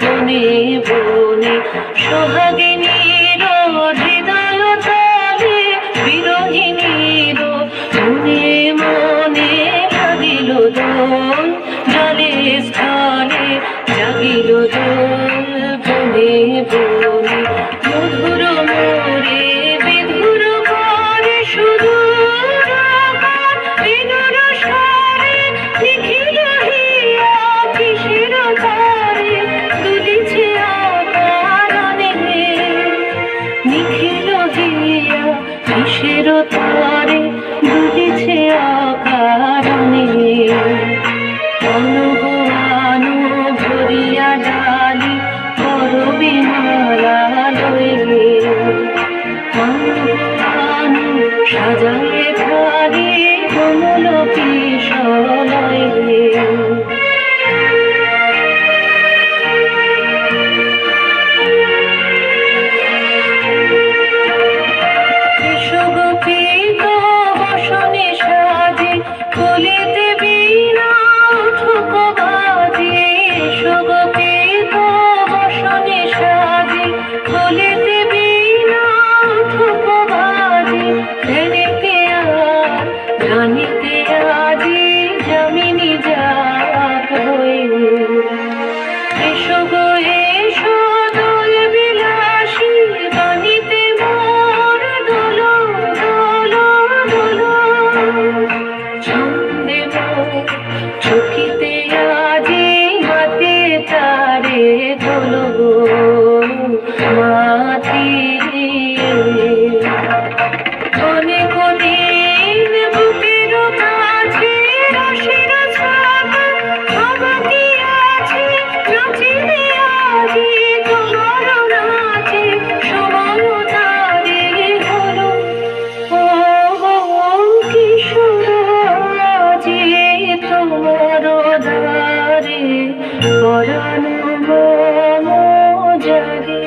বনে বনে সোহাগিনীর হৃদয় তালে বিরোহিনীর মনে মনে ভাবিল দোল জলে স্থলে জাগিল দোল বনে বনে মধুর মোরে বিধুর করে সুদূর বিদুর স্বরে নিখিল হিয়া কিসের তারে দুলিছে আকারণে নিখিল হিয়া কিসের তারে দুলিছে আকারণে অনুগানু ভরিয়া ডালি করবি মালা লইলে অনুগানু সাজায়ে থালি কমল কিশলয়ে বসনে সাজে কলিতে বীণা উঠুক বাজে সুগপিত বসনে সাজে কলিতে বীণা উঠুক বাজে ধ্যানিতে আর ধ্যানিতে আজি যামিনী যাক হয়ে এসো গো এসো দোল বিলাসী বাণীতে মোর দোলো দোলো দোলো ছন্দে মোর চকিতে আজি হাতে তারে দোলো মাতি অনেক দিন বুকের কাছে রসের ছাপ ভাবাকি আছে নাচিলে আজি তোমার নাচে সময় তারে হলো ও কিশোর আজি তোমার দ্বারে পরাণ মম জাগে